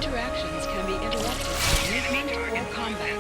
interactions can be interrupted by movement or combat.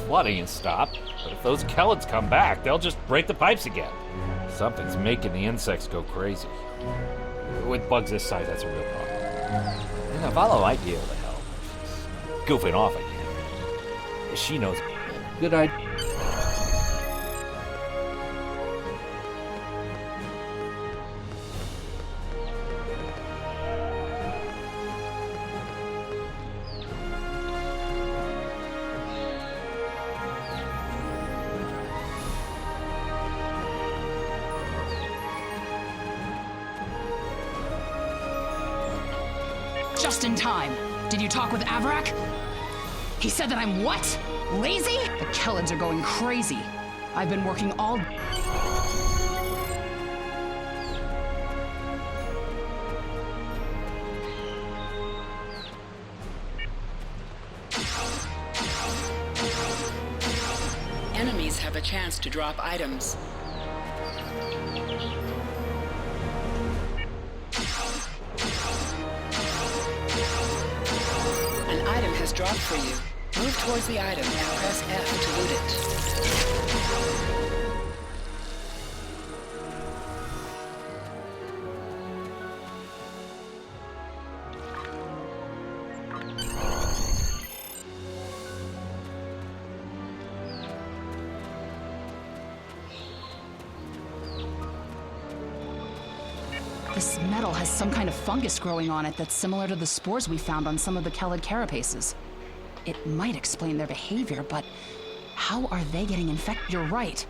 Flooding has stopped, but if those Kellids come back, they'll just break the pipes again. Something's making the insects go crazy. With bugs this size, that's a real problem. And Navala might be able to help. She's goofing off again. She knows. Good idea. Just in time. Did you talk with Avarak? He said that I'm what? Lazy? The Kellids are going crazy. I've been working all... Enemies have a chance to drop items. An item has dropped for you. Move towards the item and press F to loot it. This metal has some kind of fungus growing on it that's similar to the spores we found on some of the Kellid carapaces. It might explain their behavior, but how are they getting infected? You're right.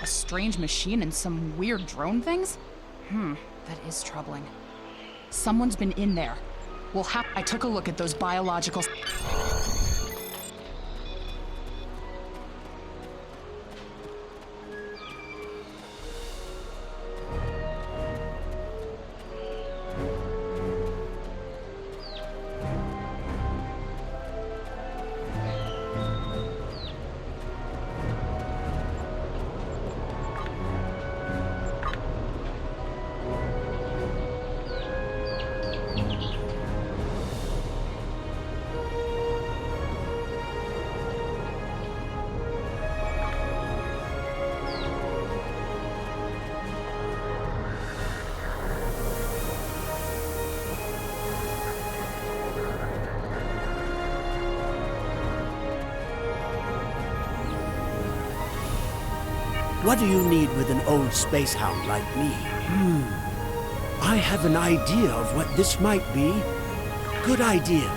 A strange machine and some weird drone things? That is troubling. Someone's been in there. I took a look at those biological... What do you need with an old space hound like me? I have an idea of what this might be. Good idea.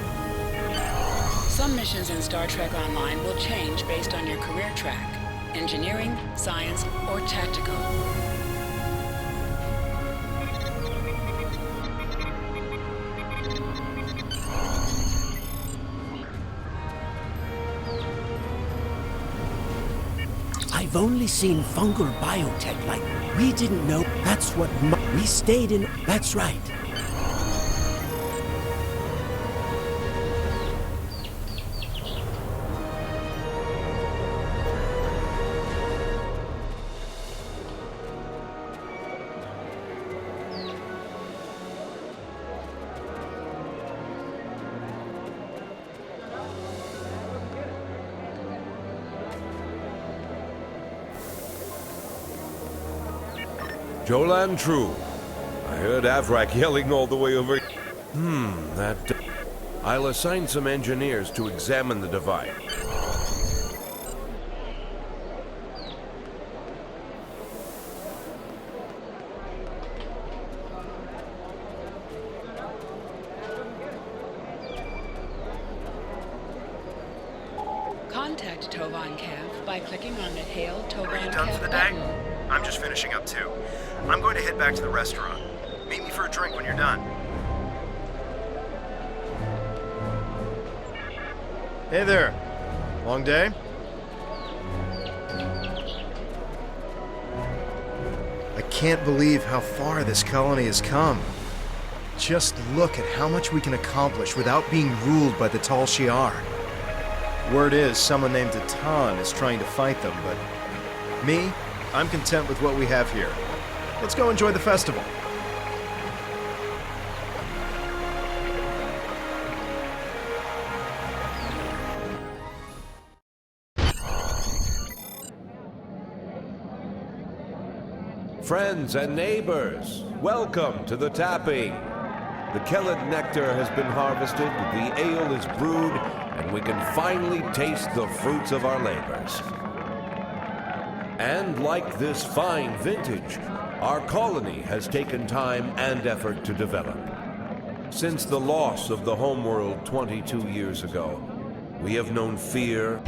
Some missions in Star Trek Online will change based on your career track. Engineering, science, or tactical. I've only seen fungal biotech like we didn't know. That's what we stayed in. That's right. Jolan True. I heard Avrak yelling all the way over. I'll assign some engineers to examine the device. Contact Tovan Cav by clicking on the Hail Tovan Are you done Cav for the day? button. I'm just finishing up too. I'm going to head back to the restaurant. Meet me for a drink when you're done. Hey there. Long day? I can't believe how far this colony has come. Just look at how much we can accomplish without being ruled by the Tal Shiar. Word is someone named Atan is trying to fight them, but me, I'm content with what we have here. Let's go enjoy the festival. Friends and neighbors, welcome to the tapping. The Kelid nectar has been harvested, the ale is brewed, and we can finally taste the fruits of our labors. And like this fine vintage, our colony has taken time and effort to develop. Since the loss of the homeworld 22 years ago, we have known fear.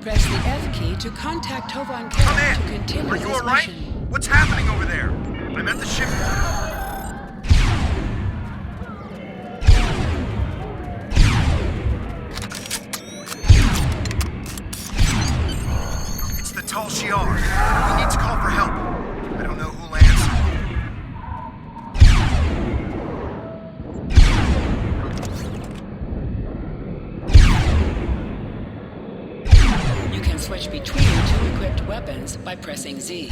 Press the F key to contact Tovan Come Cav to in! continue Are you this alright? mission. What's happening over there? I'm at the ship. It's the Tal Shiar. We need to call for help. I don't know who'll answer. You can switch between two equipped weapons by pressing Z.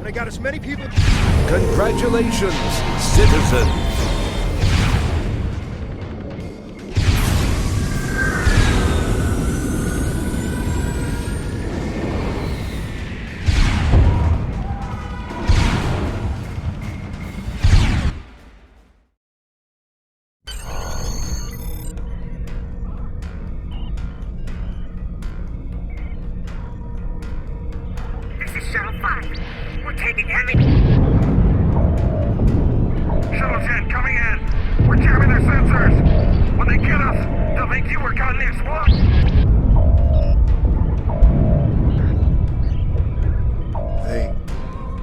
and I got as many people... Congratulations, citizens! This is Shuttle 5. We're taking enemy... Shuttle 10 coming in. We're jamming their sensors. When they get us, they'll think you were caught in the explosion.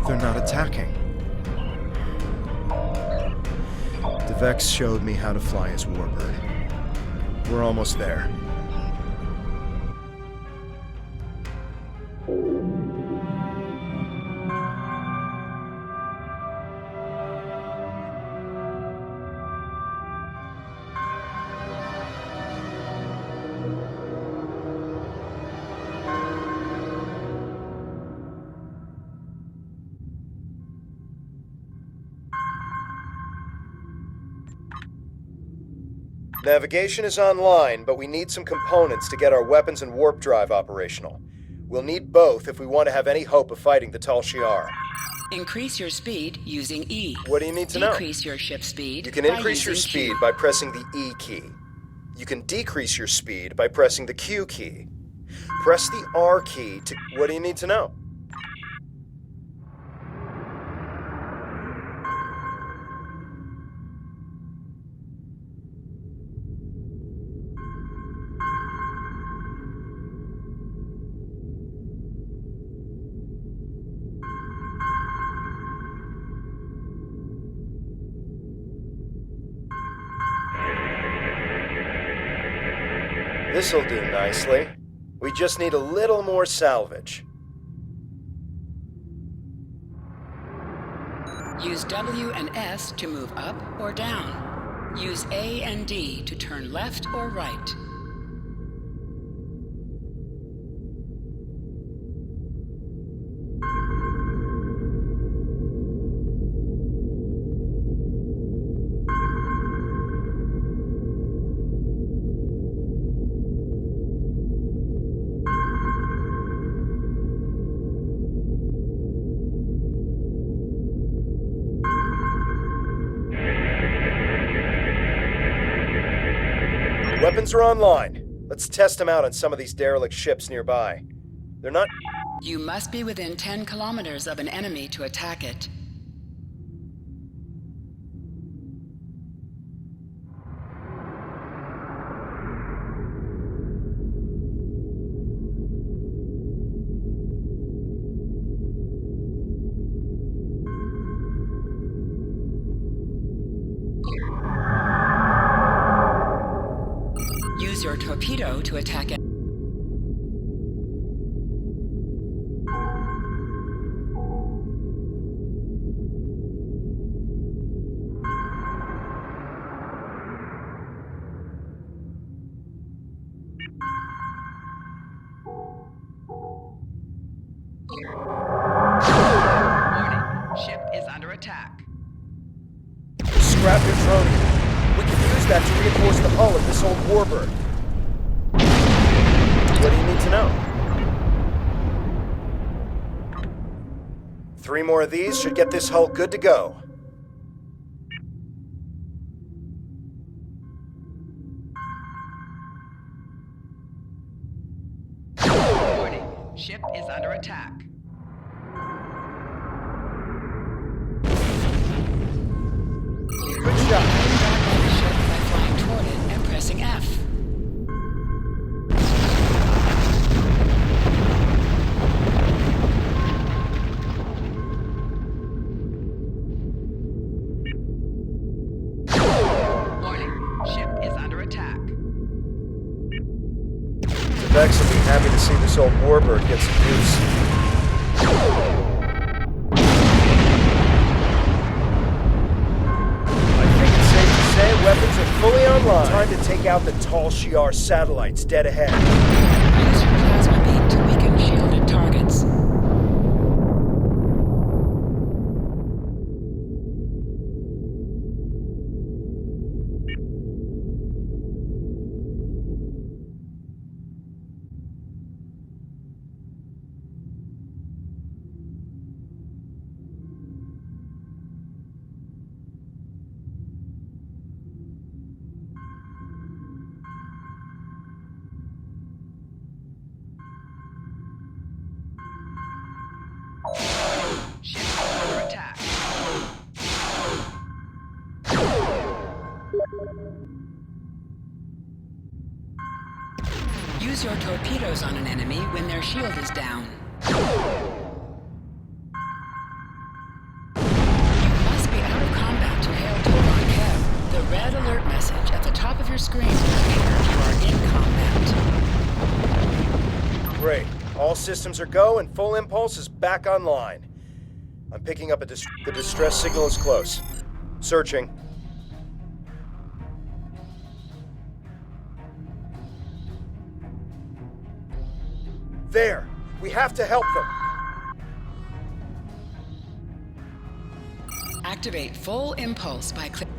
They're not attacking. The Vex showed me how to fly his warbird. We're almost there. Navigation is online, but we need some components to get our weapons and warp drive operational. We'll need both if we want to have any hope of fighting the Tal Shiar. Increase your speed using E. What do you need to know? Decrease your ship speed. You can by increase your using speed Q. by pressing the E key. You can decrease your speed by pressing the Q key. Press the R key to... What do you need to know? This'll do nicely. We just need a little more salvage. Use W and S to move up or down. Use A and D to turn left or right. Weapons are online. Let's test them out on some of these derelict ships nearby. They're not... You must be within 10 kilometers of an enemy to attack it. Use your torpedo to attack it. Warning, ship is under attack. Scrap your droning. We can use that to reinforce the hull of this old warbird. What do you need to know? 3 more of these should get this hull good to go. Warning, ship is under attack. Good shot. Aim the ship by flying toward it and pressing F. Warning, ship is under attack. The Vex will be happy to see this old warbird get some use. Weapons are fully online. Time to take out the Tal Shiar satellites dead ahead. Use your plasma beam to weaken shielded targets. Use your torpedoes on an enemy when their shield is down. You must be out of combat to hail Toron Kev. The red alert message at the top of your screen will appear if you are in combat. Great. All systems are go and full impulse is back online. I'm picking up the distress signal is close. Searching. There! We have to help them! Activate full impulse by clicking.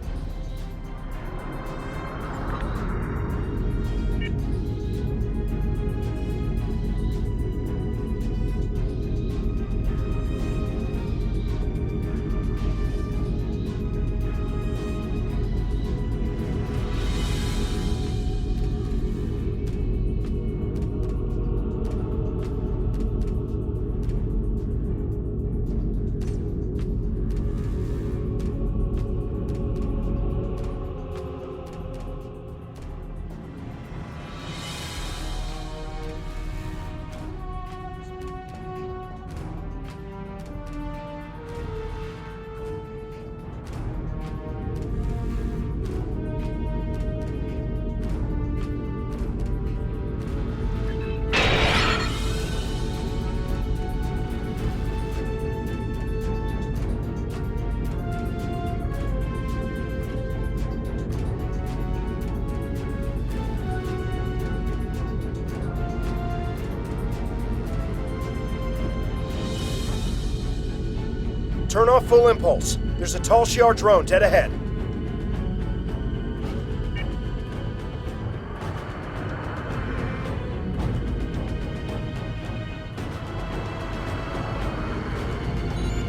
Turn off full impulse. There's a Tal Shiar drone dead ahead.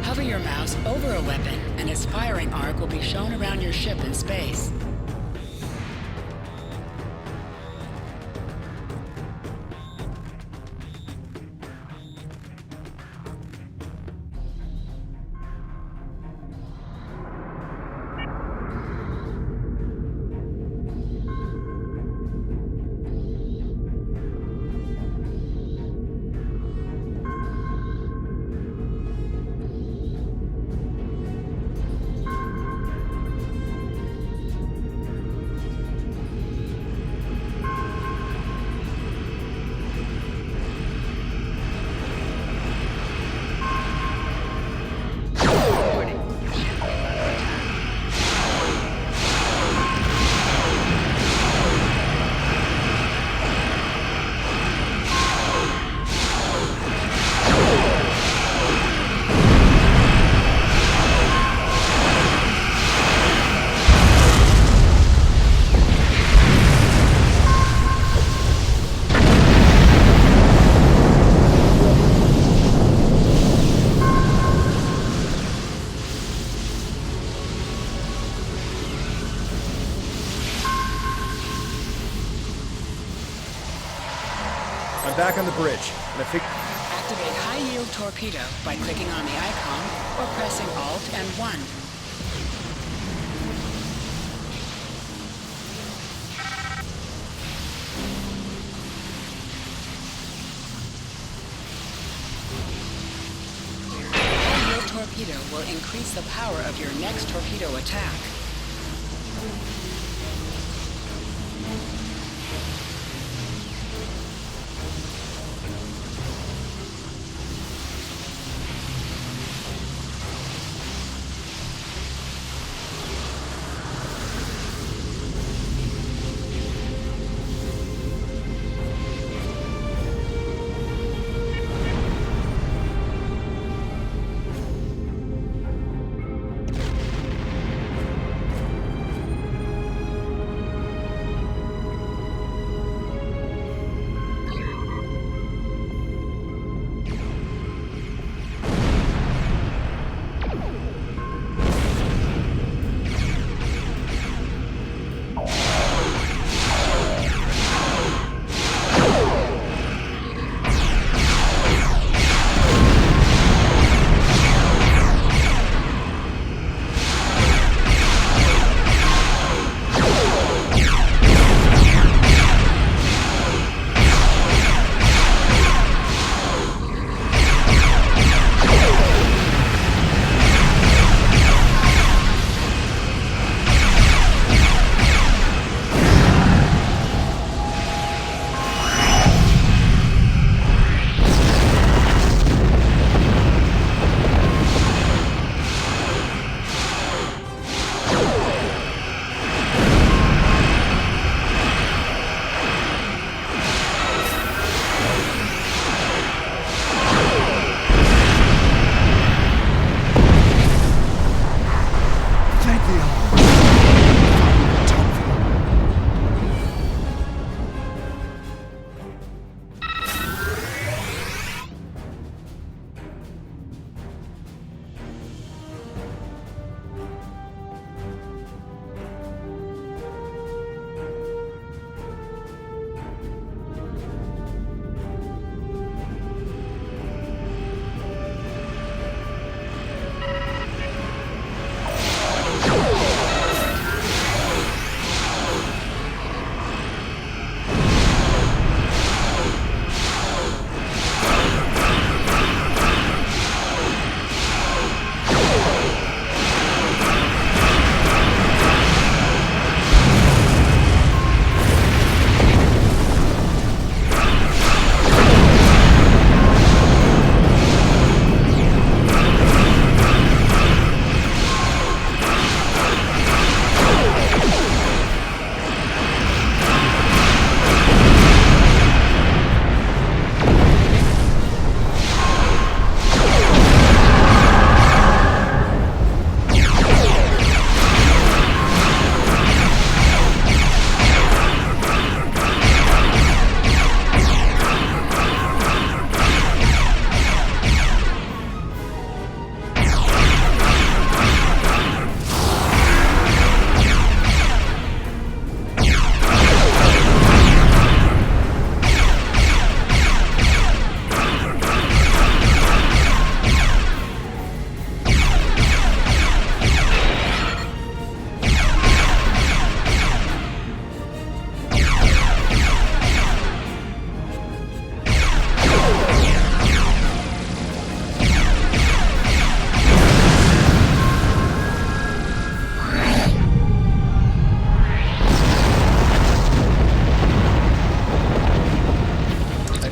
Hover your mouse over a weapon, and its firing arc will be shown around your ship in space. I'm back on the bridge, and I think... Activate high-yield torpedo by clicking on the icon or pressing Alt and 1. High-yield torpedo will increase the power of your next torpedo attack.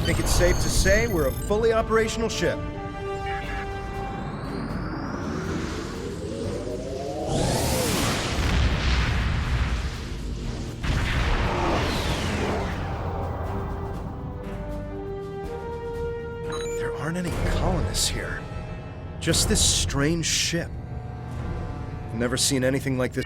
think it's safe to say we're a fully operational ship. There aren't any colonists here. Just this strange ship. I've never seen anything like this.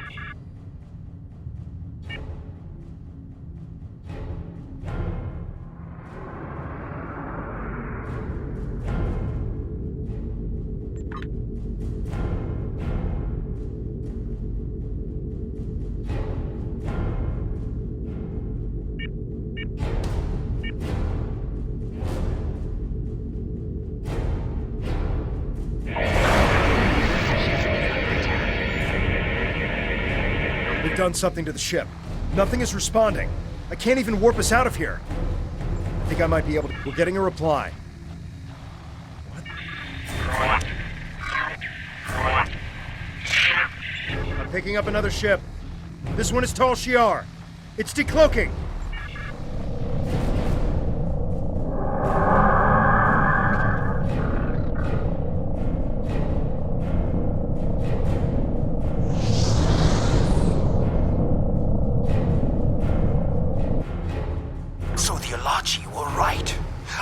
We've done something to the ship. Nothing is responding. I can't even warp us out of here. I think I might be able to... We're getting a reply. What? I'm picking up another ship. This one is Tal Shiar. It's decloaking.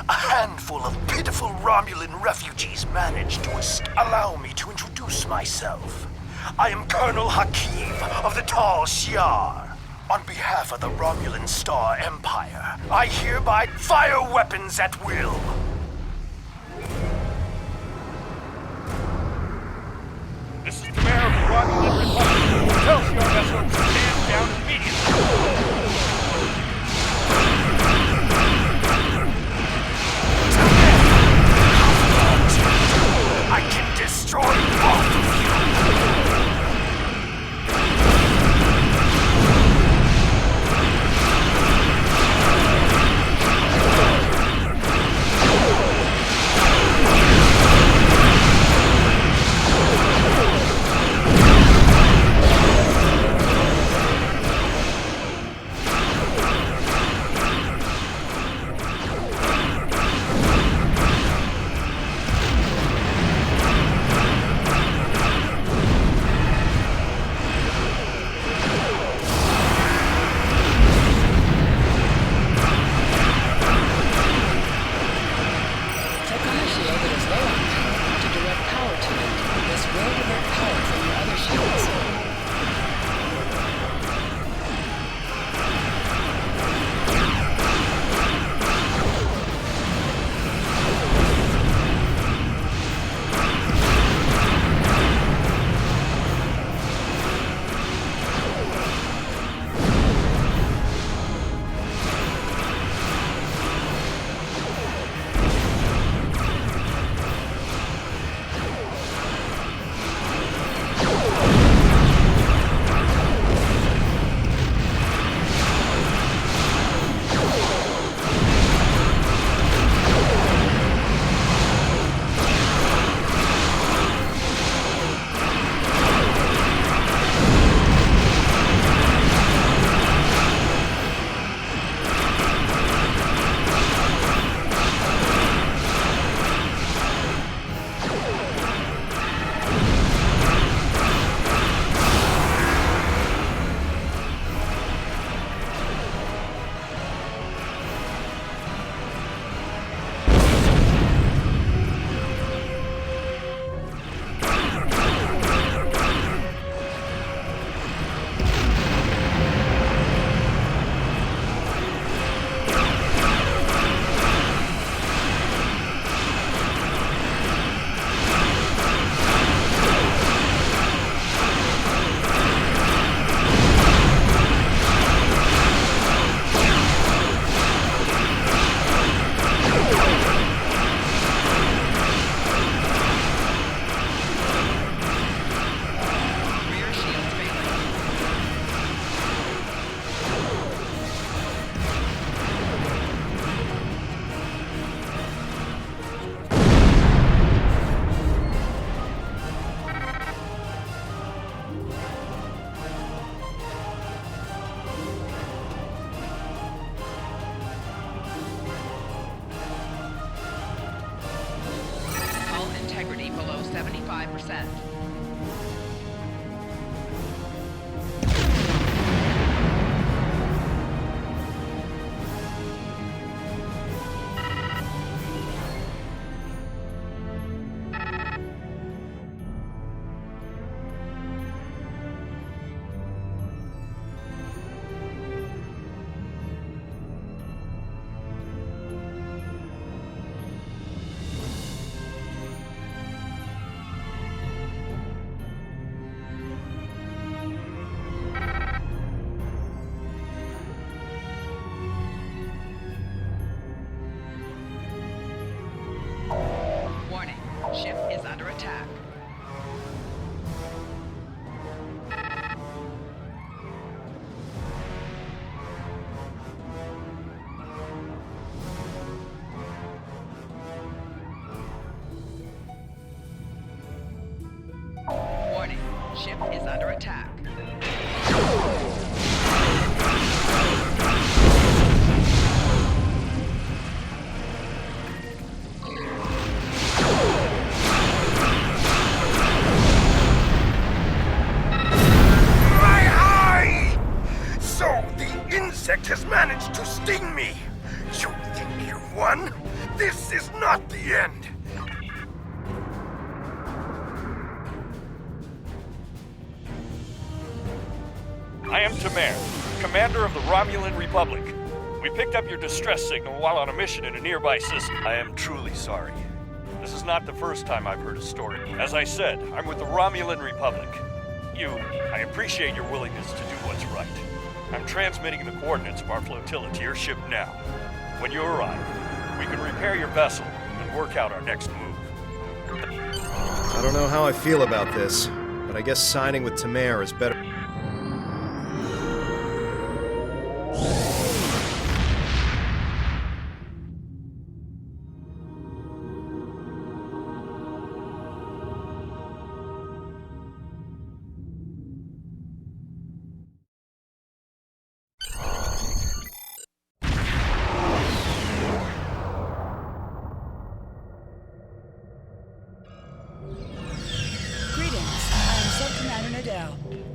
A handful of pitiful Romulan refugees managed to allow me to introduce myself. I am Colonel Hakiv of the Tal Shiar. On behalf of the Romulan Star Empire, I hereby fire weapons at will. This is the mayor of the Romulan Republic. Tell Shiar vessel to stand down immediately. I can destroy both of you! 100%. Warning, ship is under attack. Warning, ship is under attack. My eye! So the insect has managed to sting me. You think you won? This is not the end. I am Tamer, commander of the Romulan Republic. We picked up your distress signal while on a mission in a nearby system. I am truly sorry. This is not the first time I've heard a story. As I said, I'm with the Romulan Republic. I appreciate your willingness to do what's right. I'm transmitting the coordinates of our flotilla to your ship now. When you arrive, we can repair your vessel and work out our next move. I don't know how I feel about this, but I guess signing with Tamer is better.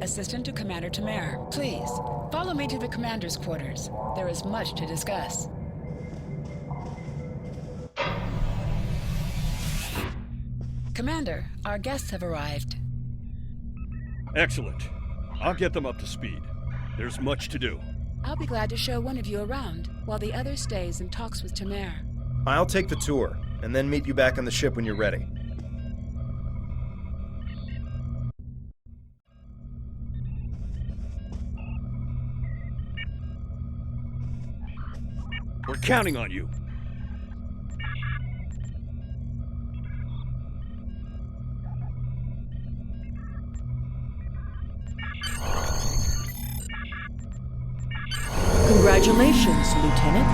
Assistant to Commander Tamer. Please, follow me to the commander's quarters. There is much to discuss. Commander, our guests have arrived. Excellent. I'll get them up to speed. There's much to do. I'll be glad to show one of you around, while the other stays and talks with Tamer. I'll take the tour, and then meet you back on the ship when you're ready. We're counting on you. Congratulations, Lieutenant.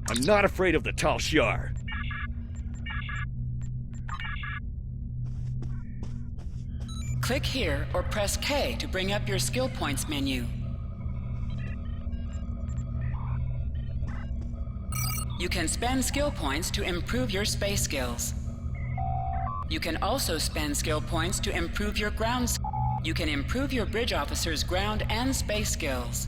I'm not afraid of the Tal Shiar. Click here or press K to bring up your skill points menu. You can spend skill points to improve your space skills. You can also spend skill points to improve your ground skills. You can improve your bridge officer's ground and space skills.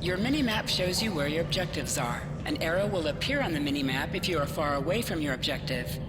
Your mini-map shows you where your objectives are. An arrow will appear on the minimap if you are far away from your objective.